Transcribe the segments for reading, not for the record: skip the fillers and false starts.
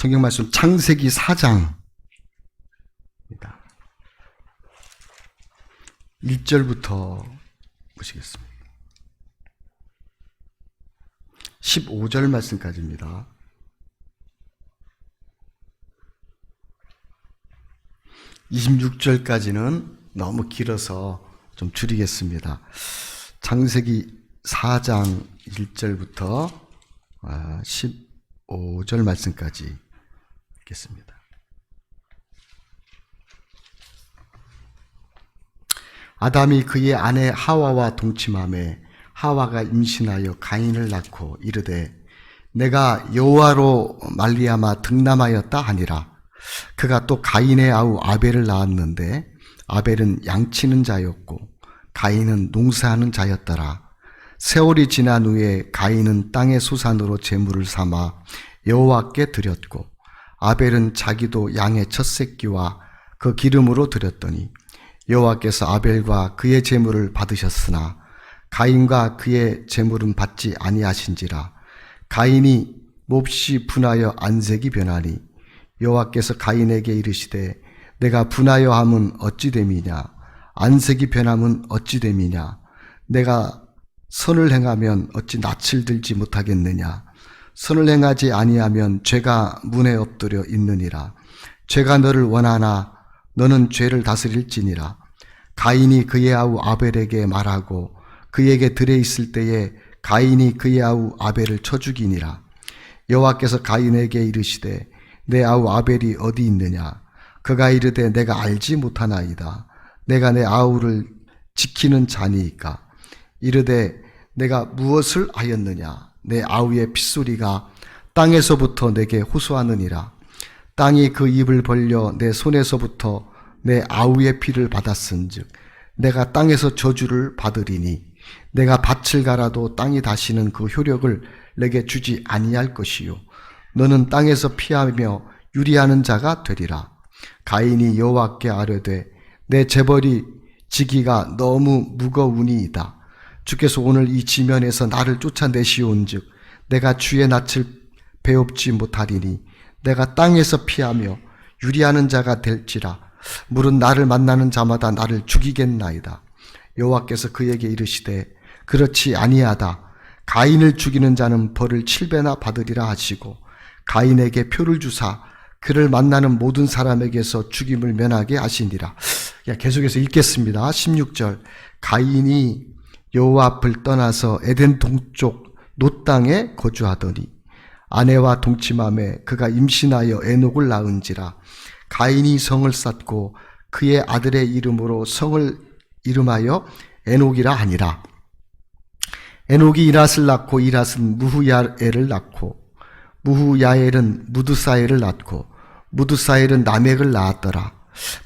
성경 말씀 창세기 4장입니다. 1절부터 보시겠습니다. 15절 말씀까지입니다. 26절까지는 너무 길어서 좀 줄이겠습니다. 창세기 4장 1절부터 15절 말씀까지 읽겠습니다. 아담이 그의 아내 하와와 동침하매 하와가 임신하여 가인을 낳고 이르되 내가 여호와로 말미암아 득남하였다 하니라. 그가 또 가인의 아우 아벨을 낳았는데 아벨은 양치는 자였고 가인은 농사하는 자였더라. 세월이 지난 후에 가인은 땅의 소산으로 제물을 삼아 여호와께 드렸고 아벨은 자기도 양의 첫 새끼와 그 기름으로 드렸더니 여호와께서 아벨과 그의 제물을 받으셨으나 가인과 그의 제물은 받지 아니하신지라. 가인이 몹시 분하여 안색이 변하니 여호와께서 가인에게 이르시되 내가 분하여 함은 어찌 됨이냐 안색이 변함은 어찌 됨이냐 내가 선을 행하면 어찌 낯을 들지 못하겠느냐 선을 행하지 아니하면 죄가 문에 엎드려 있느니라. 죄가 너를 원하나 너는 죄를 다스릴지니라. 가인이 그의 아우 아벨에게 말하고 그에게 들에 있을 때에 가인이 그의 아우 아벨을 쳐 죽이니라. 여호와께서 가인에게 이르시되 내 아우 아벨이 어디 있느냐. 그가 이르되 내가 알지 못하나이다. 내가 내 아우를 지키는 자니이까. 이르되 내가 무엇을 하였느냐. 내 아우의 핏소리가 땅에서부터 내게 호소하느니라. 땅이 그 입을 벌려 내 손에서부터 내 아우의 피를 받았은즉 내가 땅에서 저주를 받으리니 내가 밭을 갈아도 땅이 다시는 그 효력을 내게 주지 아니할 것이요 너는 땅에서 피하며 유리하는 자가 되리라. 가인이 여호와께 아뢰되 내 재벌이 지기가 너무 무거우니이다. 주께서 오늘 이 지면에서 나를 쫓아내시온즉 내가 주의 낯을 배웁지 못하리니 내가 땅에서 피하며 유리하는 자가 될지라. 물은 나를 만나는 자마다 나를 죽이겠나이다. 여호와께서 그에게 이르시되 그렇지 아니하다. 가인을 죽이는 자는 벌을 7배나 받으리라 하시고 가인에게 표를 주사 그를 만나는 모든 사람에게서 죽임을 면하게 하시니라. 계속해서 읽겠습니다. 16절 가인이 여호와 앞을 떠나서 에덴 동쪽 놋 땅에 거주하더니 아내와 동침하매 그가 임신하여 에녹을 낳은지라. 가인이 성을 쌓고 그의 아들의 이름으로 성을 이름하여 에녹이라 하니라. 에녹이 이랏을 낳고 이랏은 무후야엘을 낳고 무후야엘은 무드사엘을 낳고 무드사엘은 라멕을 낳았더라.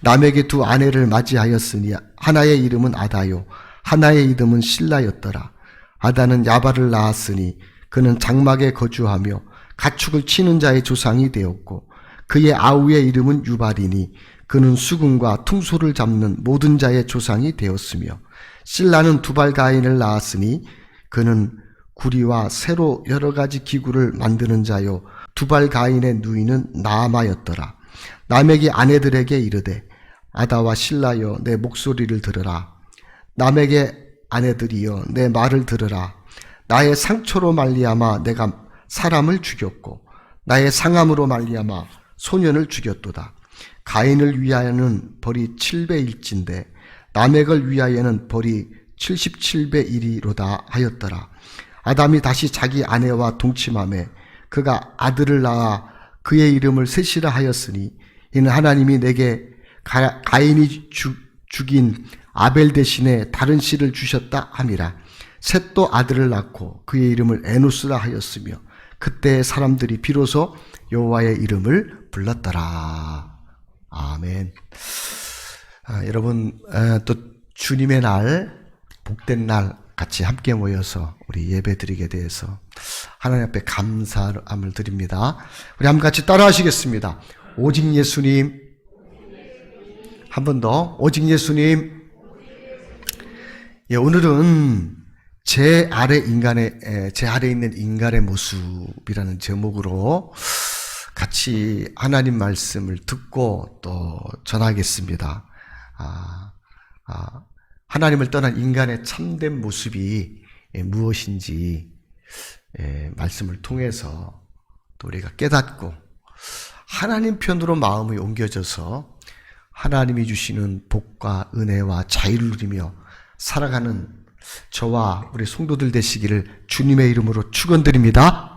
라멕의 두 아내를 맞이하였으니 하나의 이름은 아다요 하나의 이름은 실라였더라. 아다는 야발을 낳았으니 그는 장막에 거주하며 가축을 치는 자의 조상이 되었고 그의 아우의 이름은 유발이니 그는 수금과 퉁소를 잡는 모든 자의 조상이 되었으며 실라는 두발 가인을 낳았으니 그는 구리와 새로 여러 가지 기구를 만드는 자요 두발 가인의 누이는 나아마였더라. 라멕이 아내들에게 이르되 아다와 실라여 내 목소리를 들으라. 라멕의 아내들이여 내 말을 들으라. 나의 상처로 말미암아 내가 사람을 죽였고 나의 상함으로 말미암아 소년을 죽였도다. 가인을 위하여는 벌이 7배일진데 라멕을 위하여는 벌이 77배 1이로다 하였더라. 아담이 다시 자기 아내와 동침하매 그가 아들을 낳아 그의 이름을 셋이라 하였으니 이는 하나님이 내게 가인이 죽인 아벨 대신에 다른 씨를 주셨다 함이라. 셋도 아들을 낳고 그의 이름을 에노스라 하였으며 그때 사람들이 비로소 여호와의 이름을 불렀더라. 아멘. 여러분 또 주님의 날 복된 날 같이 함께 모여서 우리 예배드리게 돼서 하나님 앞에 감사함을 드립니다. 우리 한번 같이 따라 하시겠습니다. 오직 예수님. 한 번 더. 오직 예수님. 오늘은 제 아래 있는 인간의 모습이라는 제목으로 같이 하나님 말씀을 듣고 또 전하겠습니다. 하나님을 떠난 인간의 참된 모습이 무엇인지 말씀을 통해서 또 우리가 깨닫고 하나님 편으로 마음이 옮겨져서 하나님이 주시는 복과 은혜와 자유를 누리며 살아가는 저와 우리 성도들 되시기를 주님의 이름으로 축원드립니다.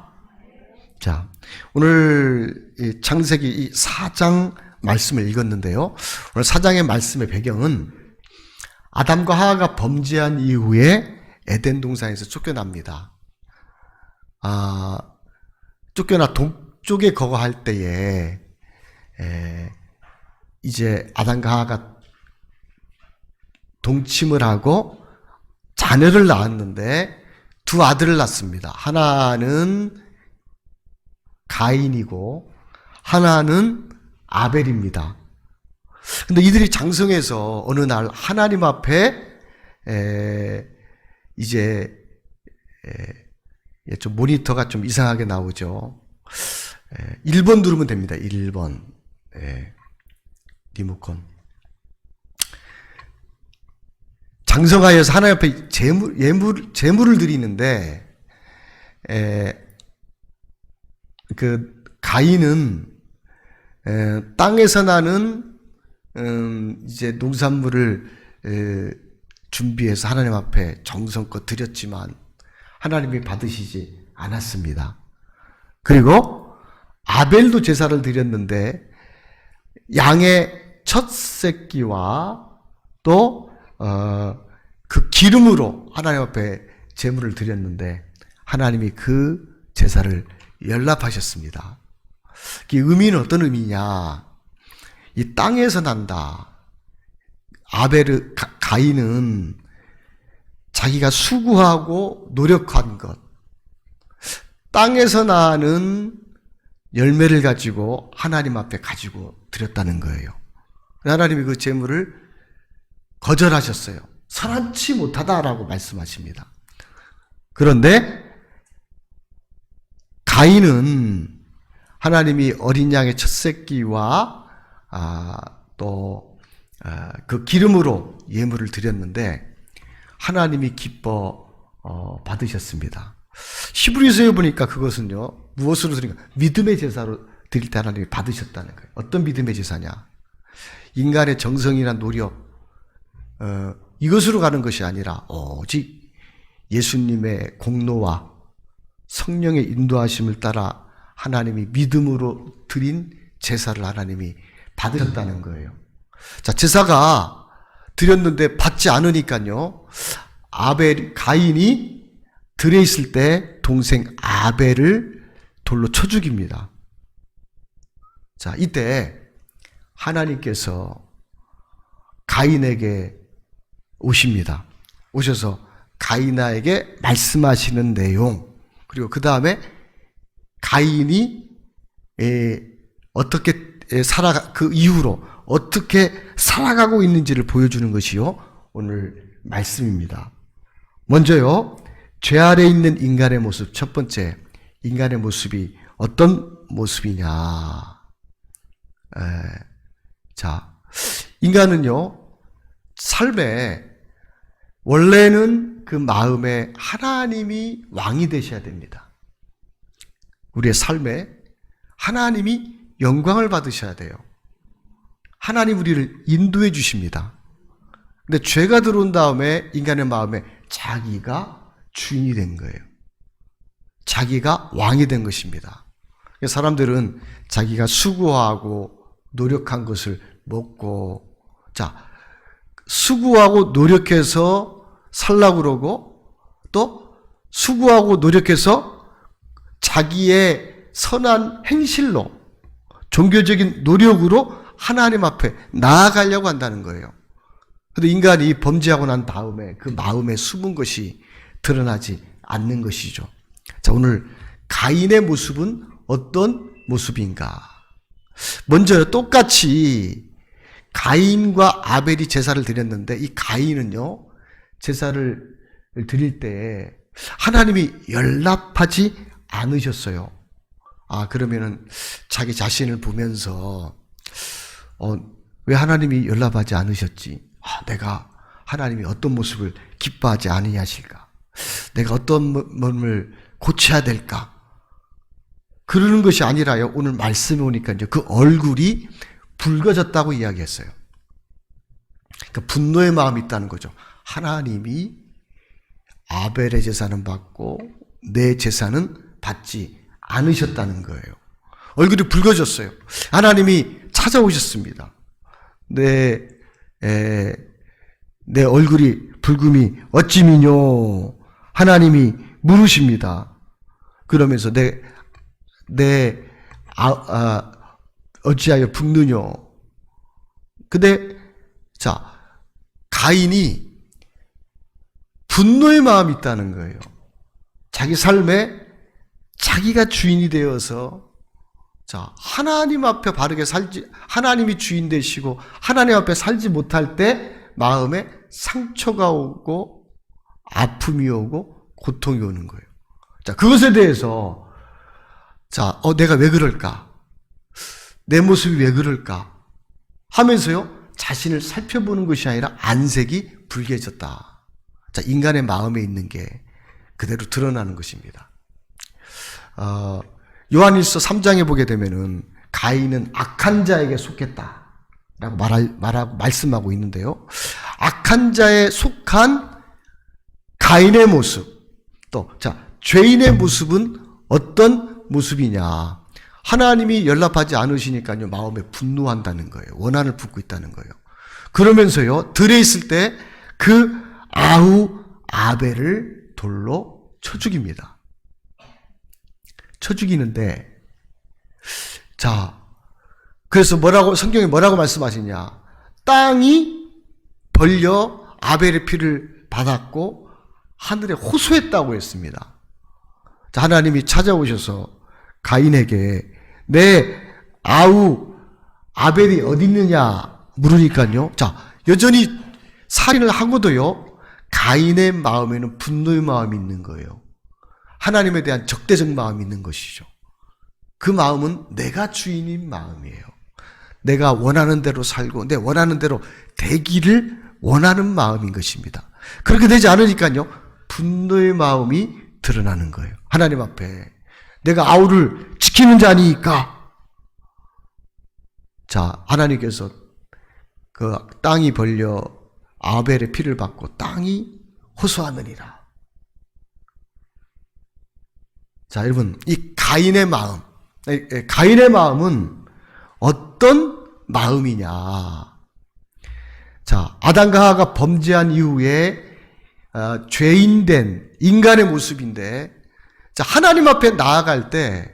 자, 오늘 창세기 4장 말씀을 읽었는데요. 오늘 4장의 말씀의 배경은 아담과 하와가 범죄한 이후에 에덴 동산에서 쫓겨납니다. 쫓겨나 동쪽에 거거할 때에 이제 아담과 하와가 동침을 하고 자녀를 낳았는데 두 아들을 낳습니다. 하나는 가인이고 하나는 아벨입니다. 근데 이들이 장성해서 어느 날 하나님 앞에 이제 좀 모니터가 좀 이상하게 나오죠. 1번 누르면 됩니다. 1번. 리모컨. 장성하여서 하나님 앞에 제물을 드리는데, 그, 가인은, 땅에서 나는, 이제 농산물을, 준비해서 하나님 앞에 정성껏 드렸지만, 하나님이 받으시지 않았습니다. 그리고, 아벨도 제사를 드렸는데, 양의 첫 새끼와 또, 그 기름으로 하나님 앞에 제물을 드렸는데 하나님이 그 제사를 연납하셨습니다. 그 의미는 어떤 의미냐? 이 땅에서 난다. 가인은 자기가 수고하고 노력한 것, 땅에서 나는 열매를 가지고 하나님 앞에 가지고 드렸다는 거예요. 하나님이 그 제물을 거절하셨어요. 선한치 못하다라고 말씀하십니다. 그런데 가인은 하나님이 어린 양의 첫 새끼와 또 그 기름으로 예물을 드렸는데 하나님이 기뻐 받으셨습니다. 히브리서에 보니까 그것은요, 무엇으로 드린가? 믿음의 제사로 드릴 때 하나님이 받으셨다는 거예요. 어떤 믿음의 제사냐? 인간의 정성이나 노력, 이것으로 가는 것이 아니라 오직 예수님의 공로와 성령의 인도하심을 따라 하나님이 믿음으로 드린 제사를 하나님이 받으셨다는 거예요. 자, 제사가 드렸는데 받지 않으니까요, 가인이 들에 있을 때 동생 아벨을 돌로 쳐 죽입니다. 자, 이때 하나님께서 가인에게 오십니다. 오셔서 가인에게 말씀하시는 내용, 그리고 그 다음에 가인이 어떻게 그 이후로 어떻게 살아가고 있는지를 보여주는 것이요, 오늘 말씀입니다. 먼저요, 죄 아래 있는 인간의 모습, 첫 번째, 인간의 모습이 어떤 모습이냐. 자, 인간은요, 삶에 원래는 그 마음에 하나님이 왕이 되셔야 됩니다. 우리의 삶에 하나님이 영광을 받으셔야 돼요. 하나님 우리를 인도해 주십니다. 근데 죄가 들어온 다음에 인간의 마음에 자기가 주인이 된 거예요. 자기가 왕이 된 것입니다. 사람들은 자기가 수고하고 노력한 것을 먹고, 자, 수고하고 노력해서 살라고 그러고, 또 수고하고 노력해서 자기의 선한 행실로, 종교적인 노력으로 하나님 앞에 나아가려고 한다는 거예요. 그런데 인간이 범죄하고 난 다음에 그 마음에 숨은 것이 드러나지 않는 것이죠. 자, 오늘 가인의 모습은 어떤 모습인가? 먼저 똑같이 가인과 아벨이 제사를 드렸는데, 이 가인은요, 제사를 드릴 때 하나님이 연락하지 않으셨어요. 그러면은 자기 자신을 보면서 왜 하나님이 연락하지 않으셨지? 내가 하나님이 어떤 모습을 기뻐하지 아니하실까? 내가 어떤 몸을 고쳐야 될까? 그러는 것이 아니라요. 오늘 말씀에 오니까 이제 그 얼굴이 붉어졌다고 이야기했어요. 그러니까 분노의 마음이 있다는 거죠. 하나님이 아벨의 제사는 받고 내 제사는 받지 않으셨다는 거예요. 얼굴이 붉어졌어요. 하나님이 찾아오셨습니다. 내 얼굴이 붉음이 어찌미뇨? 하나님이 물으십니다. 그러면서 어찌하여 붉느뇨? 근데 가인이 분노의 마음이 있다는 거예요. 자기 삶에 자기가 주인이 되어서 하나님 앞에 바르게 살지, 하나님이 주인 되시고 하나님 앞에 살지 못할 때 마음에 상처가 오고 아픔이 오고 고통이 오는 거예요. 그것에 대해서 내가 왜 그럴까? 내 모습이 왜 그럴까? 하면서요, 자신을 살펴보는 것이 아니라 안색이 붉게졌다. 인간의 마음에 있는 게 그대로 드러나는 것입니다. 요한일서 3장에 보게 되면은 가인은 악한 자에게 속했다라고 말씀하고 있는데요. 악한 자에 속한 가인의 모습, 죄인의 모습은 어떤 모습이냐? 하나님이 연락하지 않으시니까요, 마음에 분노한다는 거예요. 원한을 품고 있다는 거예요. 그러면서요, 들에 있을 때 그 아벨을 돌로 쳐 죽입니다. 쳐 죽이는데, 그래서 성경이 뭐라고 말씀하시냐? 땅이 벌려 아벨의 피를 받았고 하늘에 호소했다고 했습니다. 하나님이 찾아오셔서 가인에게 내 아벨이 어디 있느냐 물으니까요. 여전히 살인을 하고도요, 가인의 마음에는 분노의 마음이 있는 거예요. 하나님에 대한 적대적 마음이 있는 것이죠. 그 마음은 내가 주인인 마음이에요. 내가 원하는 대로 살고 내 원하는 대로 되기를 원하는 마음인 것입니다. 그렇게 되지 않으니까요, 분노의 마음이 드러나는 거예요. 하나님 앞에 내가 아우를 지키는 자니까. 하나님께서 그 땅이 벌려 아벨의 피를 받고 땅이 호소하느니라. 여러분, 이 가인의 마음은 어떤 마음이냐? 아담과 하와가 범죄한 이후에 죄인된 인간의 모습인데, 하나님 앞에 나아갈 때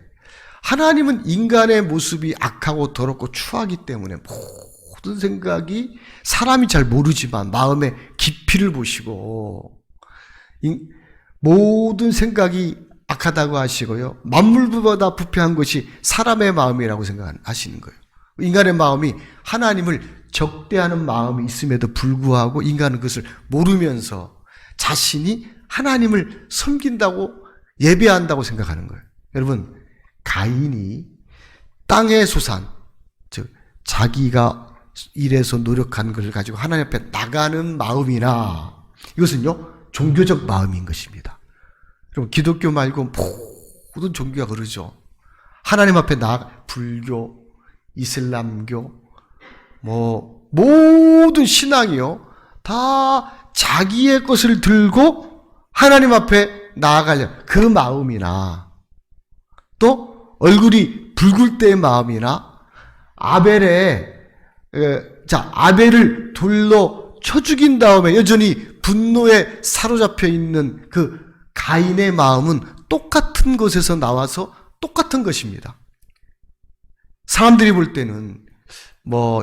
하나님은 인간의 모습이 악하고 더럽고 추하기 때문에 모든 생각이 사람이 잘 모르지만 마음의 깊이를 보시고 모든 생각이 악하다고 하시고요, 만물보다 부패한 것이 사람의 마음이라고 생각하시는 거예요. 인간의 마음이 하나님을 적대하는 마음이 있음에도 불구하고 인간은 그것을 모르면서 자신이 하나님을 섬긴다고 예배한다고 생각하는 거예요. 여러분, 가인이 땅의 소산, 즉 자기가 일해서 노력한 것을 가지고 하나님 앞에 나가는 마음이나, 이것은요 종교적 마음인 것입니다. 그럼 기독교 말고 모든 종교가 그러죠. 하나님 앞에 불교, 이슬람교, 모든 신앙이요 다 자기의 것을 들고 하나님 앞에 나아가려 그 마음이나, 또 얼굴이 붉을 때의 마음이나, 아벨을 돌로 쳐 죽인 다음에 여전히 분노에 사로잡혀 있는 그 가인의 마음은 똑같은 곳에서 나와서 똑같은 것입니다. 사람들이 볼 때는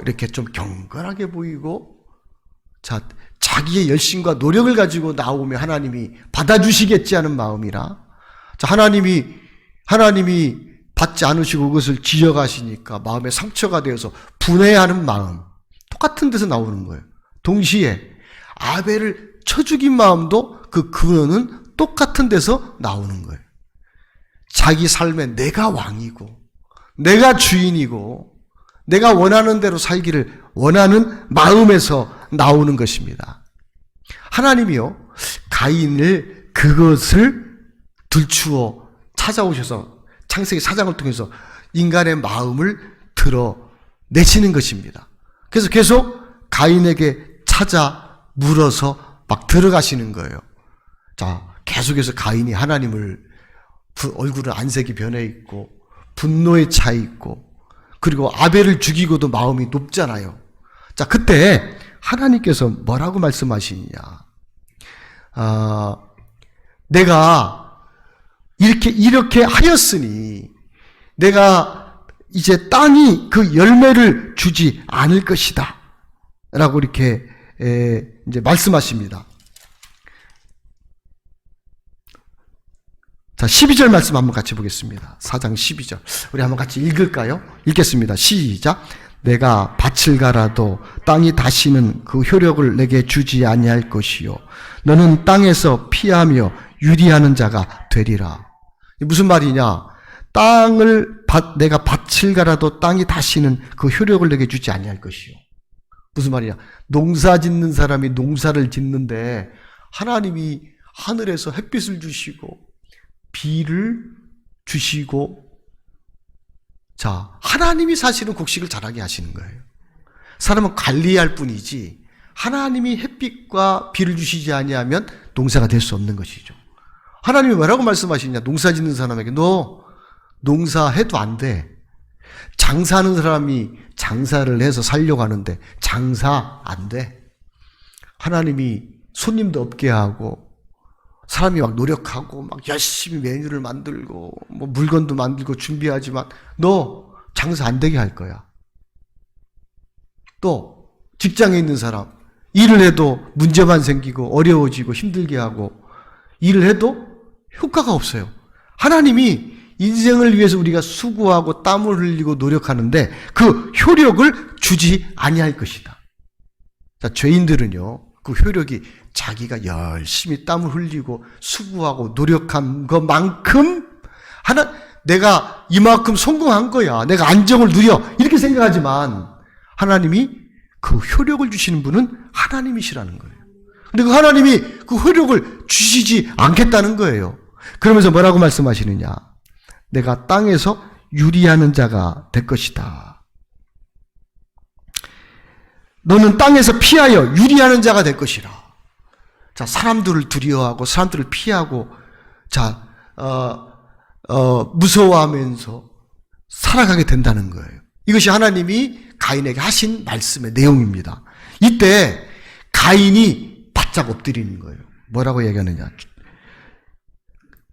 이렇게 좀 경건하게 보이고, 자기의 열심과 노력을 가지고 나오면 하나님이 받아주시겠지 하는 마음이라, 하나님이 받지 않으시고 그것을 지어가시니까 마음에 상처가 되어서 분해하는 마음, 똑같은 데서 나오는 거예요. 동시에 아벨을 쳐 죽인 마음도 그 근원은 똑같은 데서 나오는 거예요. 자기 삶에 내가 왕이고 내가 주인이고 내가 원하는 대로 살기를 원하는 마음에서 나오는 것입니다. 하나님이요, 가인을 그것을 들추어 찾아오셔서 창세기 4장을 통해서 인간의 마음을 드러내시는 것입니다. 그래서 계속 가인에게 찾아 물어서 막 들어가시는 거예요. 자, 계속해서 가인이 하나님을 얼굴은 안색이 변해 있고 분노에 차 있고 그리고 아벨을 죽이고도 마음이 높잖아요. 자, 그때 하나님께서 뭐라고 말씀하시느냐? 내가 이렇게 하였으니 내가 이제 땅이 그 열매를 주지 않을 것이다 라고 이렇게 이제 말씀하십니다. 자, 12절 말씀 한번 같이 보겠습니다. 4장 12절. 우리 한번 같이 읽을까요? 읽겠습니다. 시작. 내가 밭을 갈아도 땅이 다시는 그 효력을 내게 주지 아니할 것이요 너는 땅에서 피하며 유리하는 자가 되리라. 무슨 말이냐? 내가 밭을 갈아도 땅이 다시는 그 효력을 내게 주지 아니할 것이요. 무슨 말이냐? 농사 짓는 사람이 농사를 짓는데 하나님이 하늘에서 햇빛을 주시고 비를 주시고, 자, 하나님이 사실은 곡식을 자라게 하시는 거예요. 사람은 관리할 뿐이지 하나님이 햇빛과 비를 주시지 아니하면 농사가 될 수 없는 것이죠. 하나님이 뭐라고 말씀하시냐? 농사 짓는 사람에게 너 농사해도 안 돼. 장사하는 사람이 장사를 해서 살려고 하는데 장사 안 돼. 하나님이 손님도 없게 하고 사람이 막 노력하고 막 열심히 메뉴를 만들고 뭐 물건도 만들고 준비하지만 너 장사 안 되게 할 거야. 또 직장에 있는 사람 일을 해도 문제만 생기고 어려워지고 힘들게 하고 일을 해도 효과가 없어요. 하나님이 인생을 위해서 우리가 수고하고 땀을 흘리고 노력하는데 그 효력을 주지 아니할 것이다. 자, 죄인들은요, 그 효력이 자기가 열심히 땀을 흘리고 수고하고 노력한 것만큼 내가 이만큼 성공한 거야. 내가 안정을 누려. 이렇게 생각하지만 하나님이 그 효력을 주시는 분은 하나님이시라는 거예요. 근데 그 하나님이 그 효력을 주시지 않겠다는 거예요. 그러면서 뭐라고 말씀하시느냐? 내가 땅에서 유리하는 자가 될 것이다. 너는 땅에서 피하여 유리하는 자가 될 것이라. 자, 사람들을 두려워하고 사람들을 피하고, 자, 무서워하면서 살아가게 된다는 거예요. 이것이 하나님이 가인에게 하신 말씀의 내용입니다. 이때 가인이 바짝 엎드리는 거예요. 뭐라고 얘기하느냐?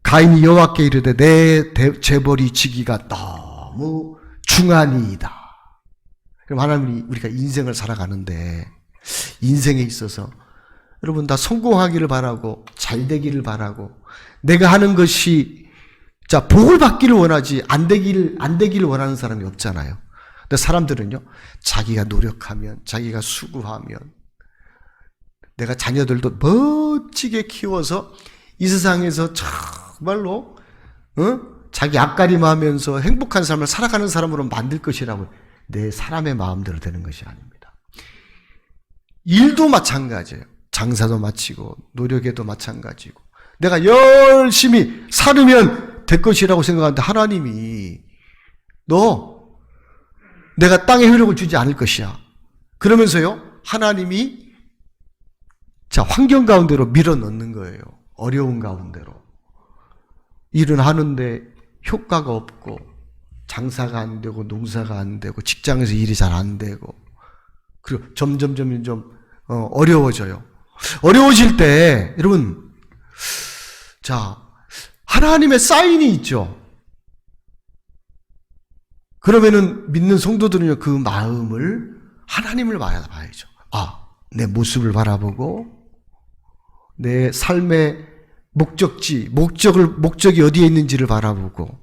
가인이 여호와께 이르되 내 재벌이 지기가 너무 중하니이다. 그럼 하나님이 우리가 인생을 살아가는데 인생에 있어서 여러분 다 성공하기를 바라고 잘 되기를 바라고 내가 하는 것이 자 복을 받기를 원하지 안 되기를 원하는 사람이 없잖아요. 근데 사람들은요, 자기가 노력하면 자기가 수고하면 내가 자녀들도 멋지게 키워서 이 세상에서 정말로 자기 앞가림하면서 행복한 삶을 살아가는 사람으로 만들 것이라고 내 사람의 마음대로 되는 것이 아닙니다. 일도 마찬가지예요. 장사도 마치고 노력에도 마찬가지고 내가 열심히 살으면 될 것이라고 생각하는데 하나님이 내가 땅에 효력을 주지 않을 것이야. 그러면서요, 하나님이 자 환경 가운데로 밀어넣는 거예요. 어려운 가운데로. 일은 하는데 효과가 없고 장사가 안 되고 농사가 안 되고 직장에서 일이 잘 안 되고 그리고 점점 어려워져요. 어려워질 때 여러분 자 하나님의 사인이 있죠. 그러면은 믿는 성도들은요 그 마음을 하나님을 바라봐야죠. 내 모습을 바라보고 내 삶의 목적이 어디에 있는지를 바라보고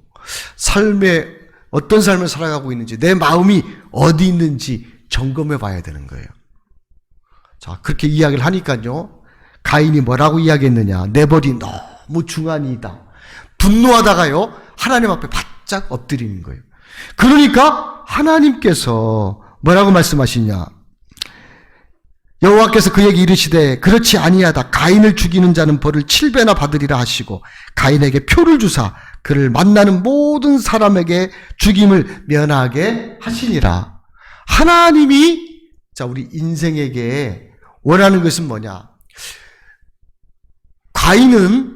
삶의 어떤 삶을 살아가고 있는지 내 마음이 어디 있는지 점검해 봐야 되는 거예요. 자, 그렇게 이야기를 하니까요. 가인이 뭐라고 이야기했느냐? 내 벌이 너무 중하니이다. 분노하다가요, 하나님 앞에 바짝 엎드리는 거예요. 그러니까 하나님께서 뭐라고 말씀하시냐? 여호와께서 그에게 이르시되 그렇지 아니하다. 가인을 죽이는 자는 벌을 7배나 받으리라 하시고 가인에게 표를 주사 그를 만나는 모든 사람에게 죽임을 면하게 하시니라. 하나님이 우리 인생에게 원하는 것은 뭐냐? 가인은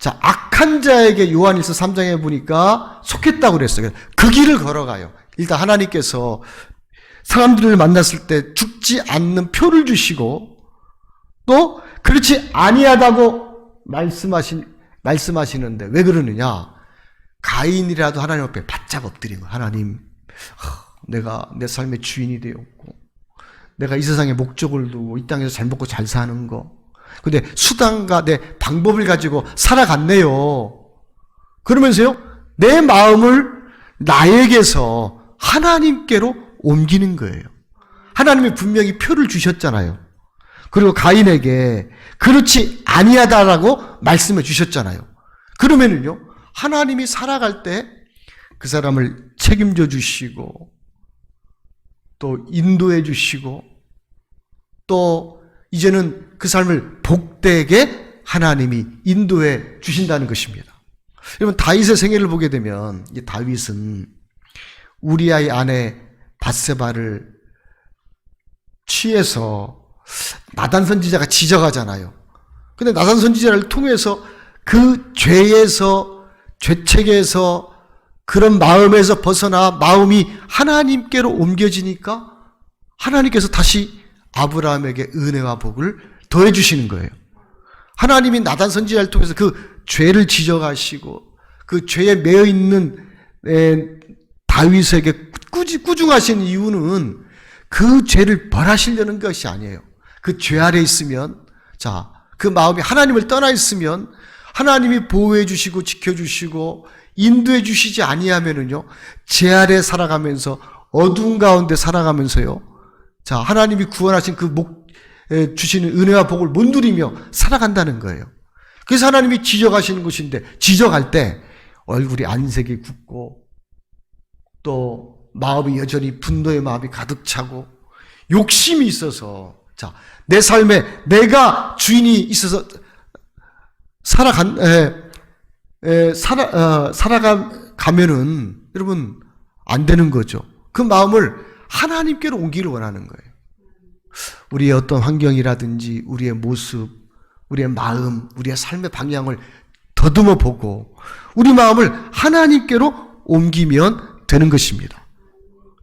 악한 자에게 요한일서 3장에 보니까 속했다고 그랬어요. 그 길을 걸어가요. 일단 하나님께서 사람들을 만났을 때 죽지 않는 표를 주시고 또 그렇지 아니하다고 말씀하시는데 왜 그러느냐? 가인이라도 하나님 앞에 바짝 엎드린 거예요. 하나님, 내가 내 삶의 주인이 되었고 내가 이 세상에 목적을 두고 이 땅에서 잘 먹고 잘 사는 거, 근데 수단과 내 방법을 가지고 살아갔네요. 그러면서요, 내 마음을 나에게서 하나님께로 옮기는 거예요. 하나님이 분명히 표를 주셨잖아요. 그리고 가인에게 그렇지 아니하다라고 말씀해 주셨잖아요. 그러면은요, 하나님이 살아갈 때 그 사람을 책임져 주시고 또 인도해 주시고 또 이제는 그 삶을 복되게 하나님이 인도해 주신다는 것입니다. 여러분, 다윗의 생애를 보게 되면 이 다윗은 우리아의 아내 밧세바를 취해서 나단 선지자가 지적하잖아요. 근데 나단 선지자를 통해서 그 죄에서, 죄책에서, 그런 마음에서 벗어나 마음이 하나님께로 옮겨지니까 하나님께서 다시 아브라함에게 은혜와 복을 더해 주시는 거예요. 하나님이 나단 선지자를 통해서 그 죄를 지적하시고 그 죄에 매여 있는 다윗에게 꾸중하신 이유는 그 죄를 벌하시려는 것이 아니에요. 그 죄 아래 있으면, 그 마음이 하나님을 떠나 있으면 하나님이 보호해 주시고 지켜주시고 인도해 주시지 아니하면은요, 죄 아래 살아가면서 어두운 가운데 살아가면서요, 하나님이 구원하신 주시는 은혜와 복을 못 누리며 살아간다는 거예요. 그래서 하나님이 지적하시는 것인데, 지적할 때 얼굴이 안색이 굳고 또 마음이 여전히 분노의 마음이 가득 차고 욕심이 있어서, 내 삶에 내가 주인이 있어서 살아가면은 여러분 안 되는 거죠. 그 마음을 하나님께로 옮기를 원하는 거예요. 우리의 어떤 환경이라든지 우리의 모습, 우리의 마음, 우리의 삶의 방향을 더듬어 보고 우리 마음을 하나님께로 옮기면 되는 것입니다.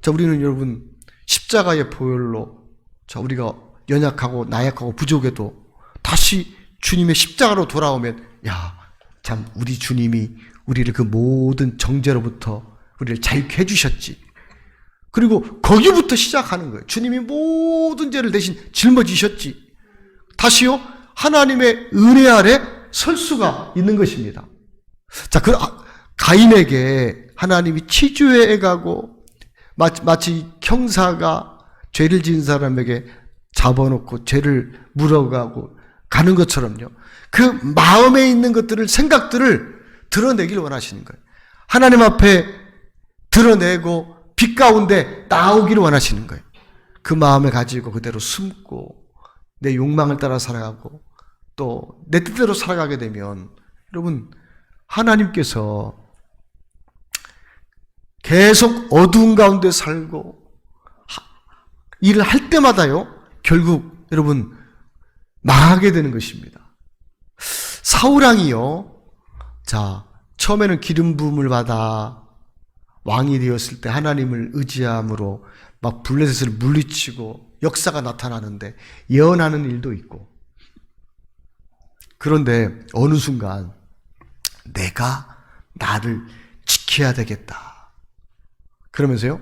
우리는 여러분 십자가의 보혈로 우리가 연약하고 나약하고 부족해도 다시 주님의 십자가로 돌아오면, 참 우리 주님이 우리를 그 모든 정죄로부터 우리를 자유케 해주셨지. 그리고 거기부터 시작하는 거예요. 주님이 모든 죄를 대신 짊어지셨지. 다시요, 하나님의 은혜 아래 설 수가 있는 것입니다. 그 가인에게 하나님이 치주해 가고 마치 형사가 죄를 지은 사람에게 잡아놓고 죄를 물어가고 가는 것처럼요, 그 마음에 있는 것들을, 생각들을 드러내기를 원하시는 거예요. 하나님 앞에 드러내고 빛 가운데 나오기를 원하시는 거예요. 그 마음을 가지고 그대로 숨고 내 욕망을 따라 살아가고 또 내 뜻대로 살아가게 되면 여러분, 하나님께서 계속 어두운 가운데 살고 일을 할 때마다요, 결국 여러분 망하게 되는 것입니다. 사울왕이요, 처음에는 기름 부음을 받아 왕이 되었을 때 하나님을 의지함으로 막 블레셋을 물리치고 역사가 나타나는데 예언하는 일도 있고, 그런데 어느 순간 내가 나를 지켜야 되겠다 그러면서요,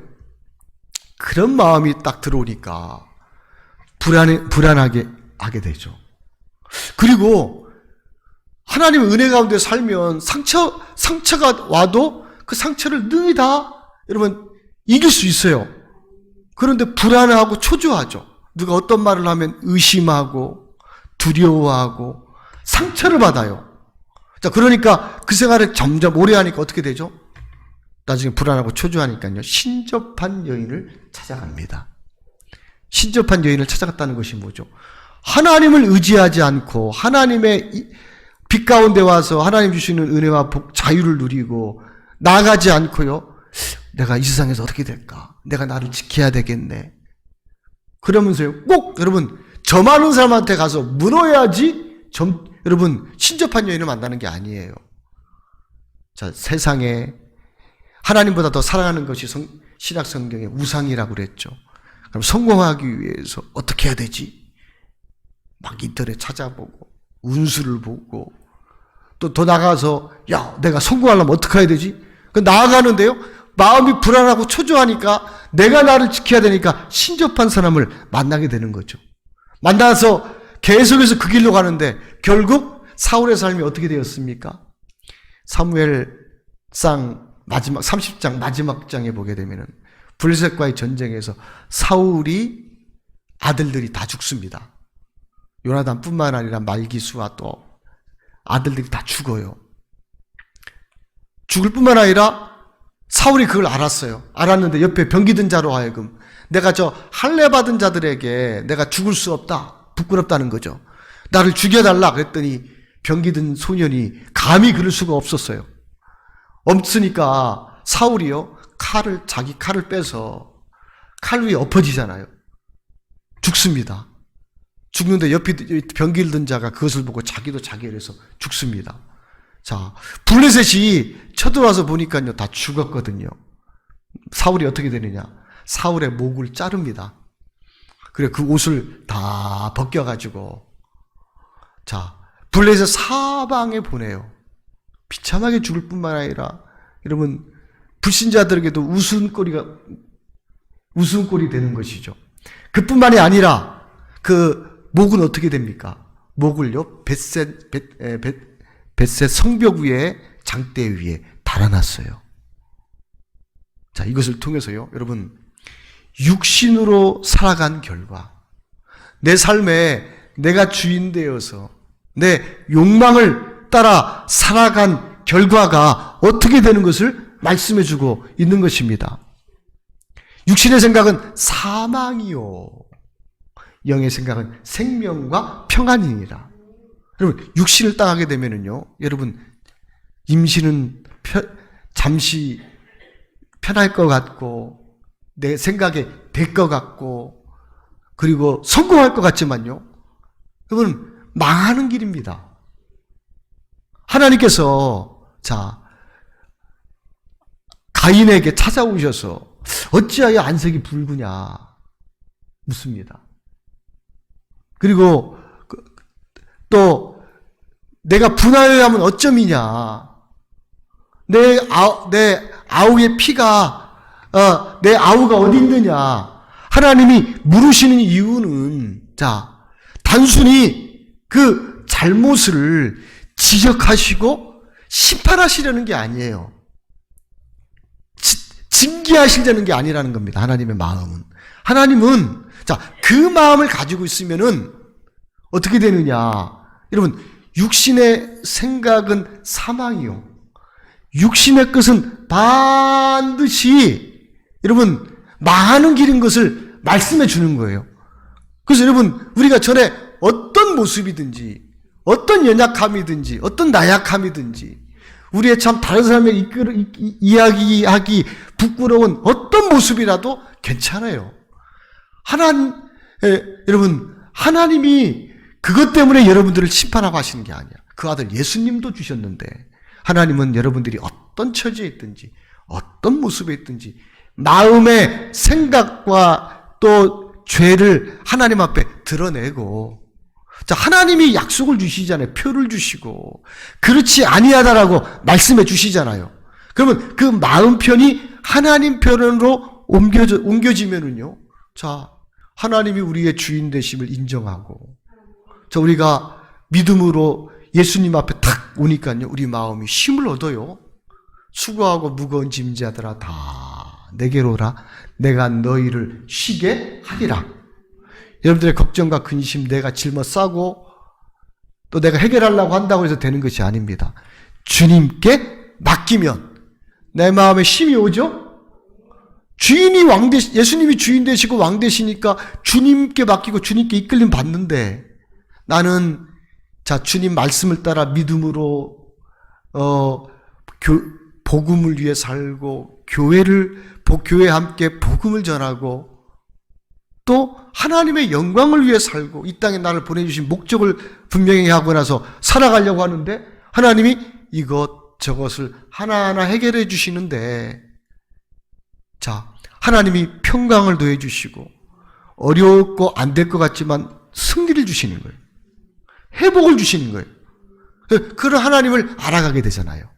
그런 마음이 딱 들어오니까 불안하게 하게 되죠. 그리고 하나님의 은혜 가운데 살면 상처가 와도 그 상처를 능히 다 여러분 이길 수 있어요. 그런데 불안하고 초조하죠. 누가 어떤 말을 하면 의심하고 두려워하고 상처를 받아요. 자, 그러니까 그 생활을 점점 오래 하니까 어떻게 되죠? 나중에 불안하고 초조하니까요. 신접한 여인을 찾아갑니다. 신접한 여인을 찾아갔다는 것이 뭐죠? 하나님을 의지하지 않고 하나님의 빛 가운데 와서 하나님 주시는 은혜와 복, 자유를 누리고 나아가지 않고요. 내가 이 세상에서 어떻게 될까? 내가 나를 지켜야 되겠네. 그러면서요. 꼭 여러분 저 많은 사람한테 가서 물어야지 여러분 신접한 여인을 만나는 게 아니에요. 자, 세상에 하나님보다 더 사랑하는 것이 신약 성경의 우상이라고 그랬죠. 그럼 성공하기 위해서 어떻게 해야 되지? 막 인터넷 찾아보고 운수를 보고 또 더 나가서 야 내가 성공하려면 어떻게 해야 되지? 나아가는데요. 마음이 불안하고 초조하니까 내가 나를 지켜야 되니까 신접한 사람을 만나게 되는 거죠. 만나서 계속해서 그 길로 가는데 결국 사울의 삶이 어떻게 되었습니까? 사무엘상 마지막 30장 마지막 장에 보게 되면은 블레셋과의 전쟁에서 사울이 아들들이 다 죽습니다. 요나단뿐만 아니라 말기수와 또 아들들이 다 죽어요. 죽을 뿐만 아니라 사울이 그걸 알았어요. 알았는데 옆에 병기 든 자로 하여금 내가 저 할례 받은 자들에게 내가 죽을 수 없다. 부끄럽다는 거죠. 나를 죽여달라 그랬더니 병기 든 소년이 감히 그럴 수가 없었어요. 없으니까 사울이요. 자기 칼을 빼서 칼 위에 엎어지잖아요. 죽습니다. 죽는데 옆에 병기를 든 자가 그것을 보고 자기도 자기에서 죽습니다. 자, 블레셋이 쳐들어와서 보니까요, 다 죽었거든요. 사울이 어떻게 되느냐? 사울의 목을 자릅니다. 그래, 그 옷을 다 벗겨가지고, 자, 블레셋 사방에 보내요. 비참하게 죽을 뿐만 아니라, 여러분, 불신자들에게도 웃음거리 되는 것이죠. 그뿐만이 아니라, 그 목은 어떻게 됩니까? 목을요, 벳셋 성벽 위에 장대 위에 달아놨어요. 자, 이것을 통해서요, 여러분, 육신으로 살아간 결과, 내 삶에 내가 주인 되어서 내 욕망을 따라 살아간 결과가 어떻게 되는 것을 말씀해주고 있는 것입니다. 육신의 생각은 사망이요, 영의 생각은 생명과 평안이니라. 여러분, 육신을 따하게 되면은요, 여러분, 임신은 잠시 편할 것 같고, 내 생각에 될 것 같고, 그리고 성공할 것 같지만요, 여러분, 망하는 길입니다. 하나님께서, 자, 가인에게 찾아오셔서, 어찌하여 안색이 붉으냐, 묻습니다. 그리고, 또, 내가 분하여야 하면 어쩌미냐. 내 아우의 피가, 내 아우가 어디 있느냐. 하나님이 물으시는 이유는, 자, 단순히 그 잘못을 지적하시고 심판하시려는 게 아니에요. 징계하시려는 게 아니라는 겁니다. 하나님의 마음은. 하나님은, 자, 그 마음을 가지고 있으면은 어떻게 되느냐. 여러분, 육신의 생각은 사망이요. 육신의 것은 반드시 여러분 망하는 길인 것을 말씀해 주는 거예요. 그래서 여러분, 우리가 전에 어떤 모습이든지 어떤 연약함이든지 어떤 나약함이든지 우리의 참 다른 사람의 이야기하기 부끄러운 어떤 모습이라도 괜찮아요. 여러분, 하나님이 그것 때문에 여러분들을 심판하고 하시는 게 아니야. 그 아들 예수님도 주셨는데 하나님은 여러분들이 어떤 처지에 있든지 어떤 모습에 있든지 마음의 생각과 또 죄를 하나님 앞에 드러내고, 자, 하나님이 약속을 주시잖아요. 표를 주시고 그렇지 아니하다라고 말씀해 주시잖아요. 그러면 그 마음편이 하나님 편으로 옮겨지면은요, 자, 하나님이 우리의 주인 되심을 인정하고, 자, 우리가 믿음으로 예수님 앞에 탁 오니까요, 우리 마음이 힘을 얻어요. 수고하고 무거운 짐자들아 다 내게로 오라. 내가 너희를 쉬게 하리라. 여러분들의 걱정과 근심 내가 짊어 싸고 또 내가 해결하려고 한다고 해서 되는 것이 아닙니다. 주님께 맡기면 내 마음에 힘이 오죠? 예수님이 주인 되시고 왕 되시니까 주님께 맡기고 주님께 이끌림 받는데 나는 주님 말씀을 따라 믿음으로 복음을 위해 살고 교회에 함께 복음을 전하고 또 하나님의 영광을 위해 살고 이 땅에 나를 보내주신 목적을 분명히 하고 나서 살아가려고 하는데 하나님이 이것저것을 하나하나 해결해 주시는데 하나님이 평강을 더해 주시고 어렵고 안 될 것 같지만 승리를 주시는 거예요. 회복을 주시는 거예요. 그런 하나님을 알아가게 되잖아요.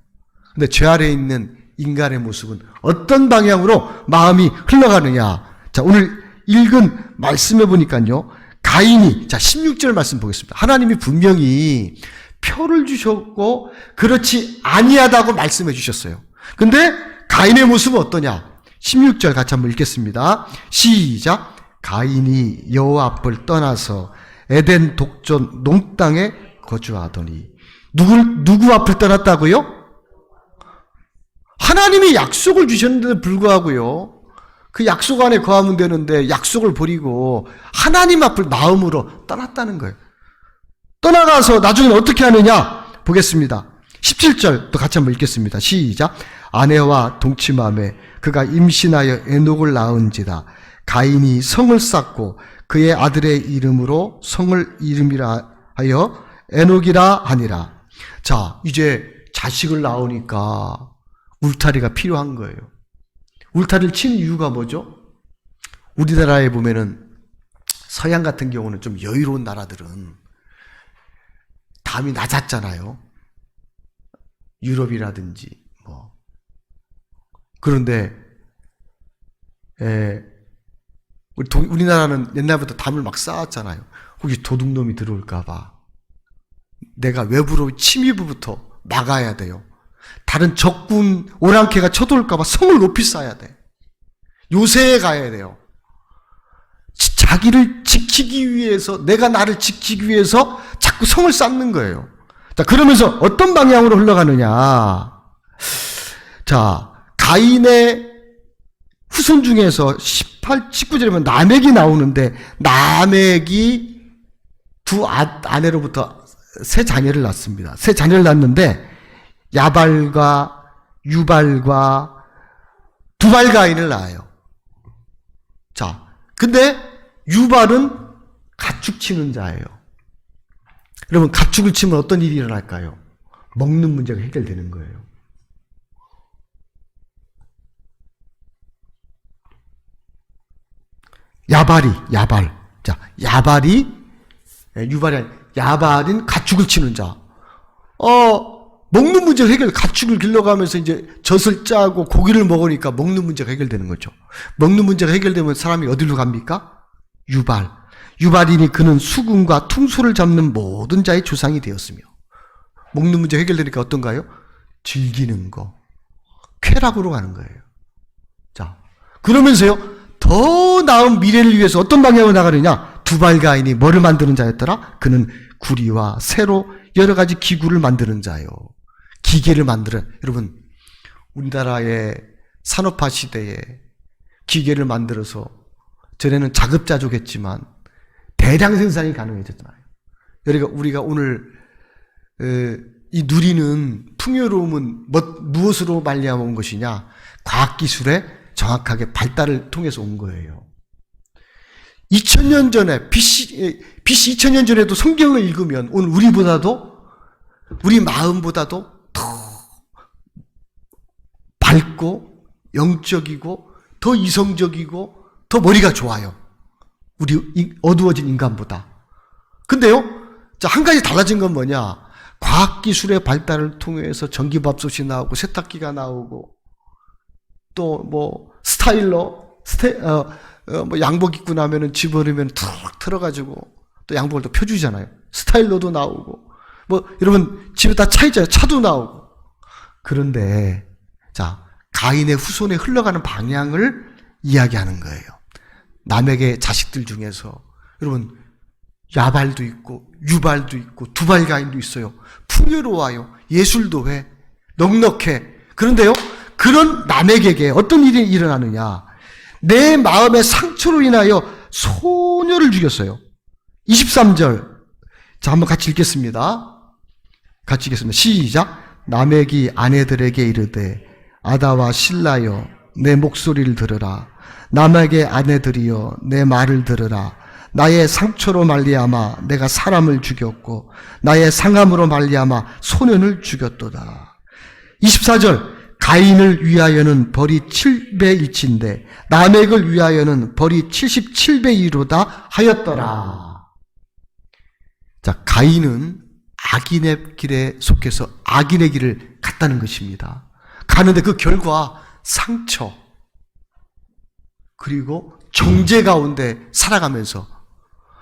근데 죄 아래에 있는 인간의 모습은 어떤 방향으로 마음이 흘러가느냐. 오늘 읽은 말씀해 보니까요. 가인이 16절 말씀 보겠습니다. 하나님이 분명히 표를 주셨고 그렇지 아니하다고 말씀해 주셨어요. 근데 가인의 모습은 어떠냐? 16절 같이 한번 읽겠습니다. 시작. 가인이 여호와 앞을 떠나서 에덴 독전 농땅에 거주하더니 누구 앞을 떠났다고요? 하나님이 약속을 주셨는데도 불구하고요. 그 약속 안에 거하면 되는데 약속을 버리고 하나님 앞을 마음으로 떠났다는 거예요. 떠나가서 나중에 어떻게 하느냐 보겠습니다. 17절 또 같이 한번 읽겠습니다. 시작. 아내와 동침함에 그가 임신하여 에녹을 낳은지라. 가인이 성을 쌓고 그의 아들의 이름으로 성을 이름이라 하여 에녹이라 하니라. 이제 자식을 낳으니까 울타리가 필요한 거예요. 울타리를 치는 이유가 뭐죠? 우리나라에 보면은 서양 같은 경우는 좀 여유로운 나라들은 담이 낮았잖아요. 유럽이라든지 그런데 우리나라는 옛날부터 담을 막 쌓았잖아요. 혹시 도둑놈이 들어올까 봐 내가 외부로 침입부터 막아야 돼요. 다른 적군 오랑캐가 쳐들어올까 봐 성을 높이 쌓아야 돼. 요새에 가야 돼요. 자기를 지키기 위해서, 내가 나를 지키기 위해서 자꾸 성을 쌓는 거예요. 그러면서 어떤 방향으로 흘러가느냐. 가인의 후손 중에서 19절에 보면 라멕이 나오는데 라멕이 두 아내로부터 세 자녀를 낳습니다. 세 자녀를 낳는데 야발과 유발과 두발가인을 낳아요. 근데 유발은 가축 치는 자예요. 여러분, 가축을 치면 어떤 일이 일어날까요? 먹는 문제가 해결되는 거예요. 야발인 가축을 치는 자. 먹는 문제가 가축을 길러가면서 이제 젖을 짜고 고기를 먹으니까 먹는 문제가 해결되는 거죠. 먹는 문제가 해결되면 사람이 어디로 갑니까? 유발이니 그는 수금과 퉁소를 잡는 모든 자의 조상이 되었으며. 먹는 문제가 해결되니까 어떤가요? 즐기는 거, 쾌락으로 가는 거예요. 그러면서요, 더 나은 미래를 위해서 어떤 방향으로 나가느냐? 두발가인이 뭐를 만드는 자였더라? 그는 구리와 새로 여러 가지 기구를 만드는 자요. 기계를 여러분, 우리나라의 산업화 시대에 기계를 만들어서 전에는 자급자족했지만 대량 생산이 가능해졌잖아요. 그러니까 우리가 오늘 이 누리는 풍요로움은 무엇으로 말미암아 온 것이냐? 과학기술의 정확하게 발달을 통해서 온 거예요. 2000년 전에 BC 2000년 전에도 성경을 읽으면 오늘 우리 마음보다도 더 밝고 영적이고 더 이성적이고 더 머리가 좋아요. 우리 어두워진 인간보다. 근데요, 한 가지 달라진 건 뭐냐? 과학기술의 발달을 통해서 전기밥솥이 나오고 세탁기가 나오고 또 스타일러 양복 입고 나면은 집어넣으면 툭 틀어가지고 또 양복을 또 펴주잖아요. 스타일러도 나오고 여러분 집에 다 차 있잖아요. 차도 나오고. 그런데 가인의 후손에 흘러가는 방향을 이야기하는 거예요. 남에게 자식들 중에서 여러분 야발도 있고 유발도 있고 두발가인도 있어요. 풍요로워요. 예술도 해. 넉넉해. 그런데요, 그런 남에게 어떤 일이 일어나느냐. 내 마음의 상처로 인하여 소녀를 죽였어요. 23절. 자, 한번 같이 읽겠습니다. 같이 읽겠습니다. 시작. 남에게 아내들에게 이르되 아다와 실라여 내 목소리를 들으라. 남에게 아내들이여 내 말을 들으라. 나의 상처로 말미암아 내가 사람을 죽였고 나의 상함으로 말미암아 소년을 죽였도다. 24절. 가인을 위하여는 벌이 7배일진데 라멕을 위하여는 벌이 77배이로다 하였더라. 자, 가인은 악인의 길에 속해서 악인의 길을 갔다는 것입니다. 가는데 그 결과 상처, 그리고 정죄 가운데 살아가면서,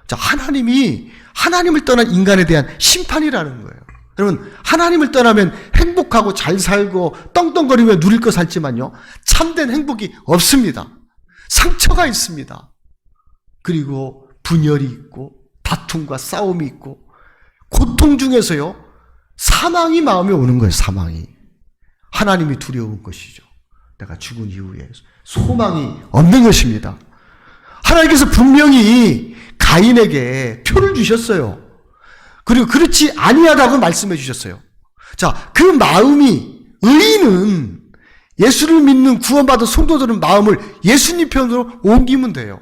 자, 하나님을 떠난 인간에 대한 심판이라는 거예요. 여러분, 하나님을 떠나면 행복하고 잘 살고 떵떵거리며 누릴 거 살지만요, 참된 행복이 없습니다. 상처가 있습니다. 그리고 분열이 있고 다툼과 싸움이 있고 고통 중에서요, 사망이 마음에 오는 거예요. 사망이. 하나님이 두려운 것이죠. 내가 죽은 이후에 소망이 없는 것입니다. 하나님께서 분명히 가인에게 표를 주셨어요. 그리고 그렇지 아니하다고 말씀해 주셨어요. 자, 그 마음이, 의인은 예수를 믿는 구원받은 성도들은 마음을 예수님 편으로 옮기면 돼요.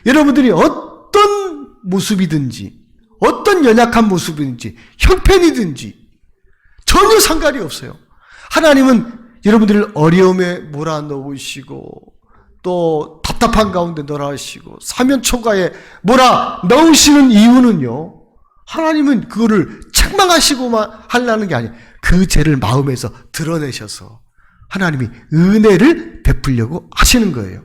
여러분들이 어떤 모습이든지, 어떤 연약한 모습이든지, 형편이든지 전혀 상관이 없어요. 하나님은 여러분들을 어려움에 몰아넣으시고 또 답답한 가운데 넣으시고 사면초가에 몰아넣으시는 이유는요, 하나님은 그거를 책망하시고만 하려는 게 아니에요. 그 죄를 마음에서 드러내셔서 하나님이 은혜를 베풀려고 하시는 거예요.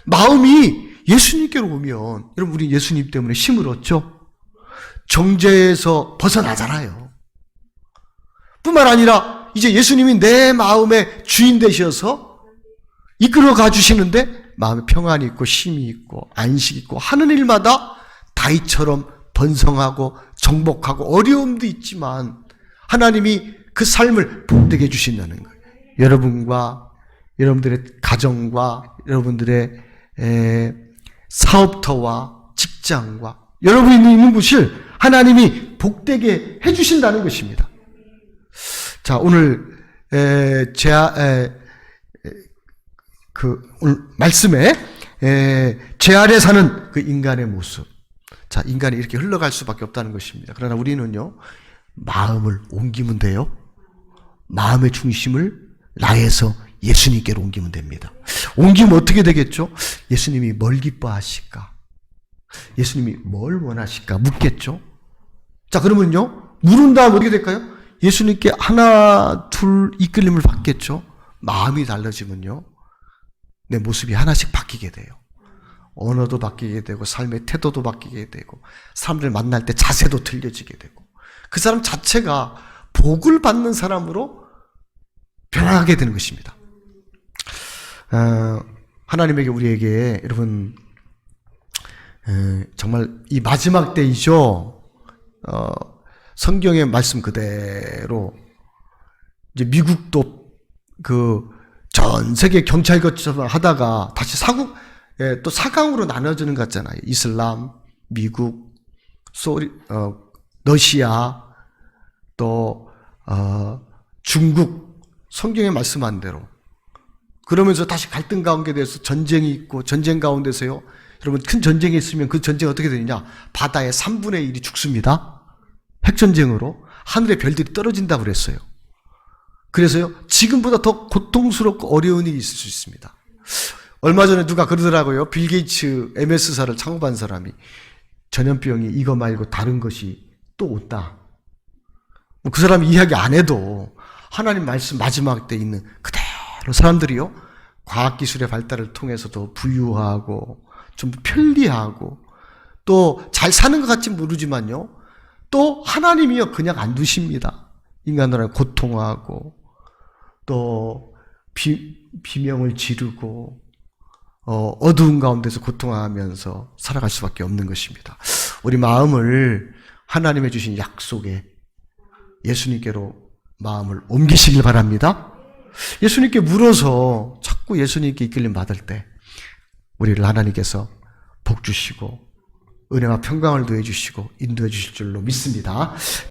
마음이 예수님께로 오면, 여러분, 우리 예수님 때문에 힘을 얻죠? 정죄에서 벗어나잖아요. 뿐만 아니라 이제 예수님이 내 마음의 주인 되셔서 이끌어 가주시는데 마음에 평안이 있고 힘이 있고 안식이 있고 하는 일마다 다윗처럼 번성하고 정복하고 어려움도 있지만 하나님이 그 삶을 복되게 해주신다는 거예요. 여러분과 여러분들의 가정과 여러분들의 사업터와 직장과 여러분이 있는 곳을 하나님이 복되게 해주신다는 것입니다. 자, 오늘 오늘 말씀에 죄 아래 사는 그 인간의 모습. 자, 인간이 이렇게 흘러갈 수밖에 없다는 것입니다. 그러나 우리는요, 마음을 옮기면 돼요. 마음의 중심을 나에서 예수님께로 옮기면 됩니다. 옮기면 어떻게 되겠죠? 예수님이 뭘 기뻐하실까? 예수님이 뭘 원하실까? 묻겠죠? 자, 그러면요, 물은 다음 어떻게 될까요? 예수님께 하나, 둘 이끌림을 받겠죠? 마음이 달라지면요, 내 모습이 하나씩 바뀌게 돼요. 언어도 바뀌게 되고 삶의 태도도 바뀌게 되고 사람들 만날 때 자세도 틀려지게 되고 그 사람 자체가 복을 받는 사람으로 변화하게 되는 것입니다. 하나님에게 우리에게 여러분 정말 이 마지막 때이죠. 성경의 말씀 그대로 이제 미국도 그 전 세계 경찰 것처럼 하다가 다시 또 사강으로 나눠지는 것 같잖아요. 이슬람, 미국, 러시아, 또 중국, 성경에 말씀한 대로. 그러면서 다시 갈등 가운데 대해서 전쟁이 있고, 전쟁 가운데서요, 여러분, 큰 전쟁이 있으면 그 전쟁이 어떻게 되느냐? 바다의 3분의 1이 죽습니다. 핵전쟁으로. 하늘의 별들이 떨어진다고 그랬어요. 그래서요, 지금보다 더 고통스럽고 어려운 일이 있을 수 있습니다. 얼마 전에 누가 그러더라고요. 빌 게이츠 MS사를 창업한 사람이 전염병이 이거 말고 다른 것이 또 온다. 그 사람이 이야기 안 해도 하나님 말씀 마지막 때 있는 그대로 사람들이요, 과학기술의 발달을 통해서도 부유하고 좀 편리하고 또 잘 사는 것 같지 모르지만요, 또 하나님이요 그냥 안 두십니다. 인간들은 고통하고 또 비명을 지르고 어두운 가운데서 고통하면서 살아갈 수밖에 없는 것입니다. 우리 마음을 하나님의 주신 약속에 예수님께로 마음을 옮기시길 바랍니다. 예수님께 물어서 자꾸 예수님께 이끌림 받을 때 우리를 하나님께서 복 주시고 은혜와 평강을 더해 주시고 인도해 주실 줄로 믿습니다.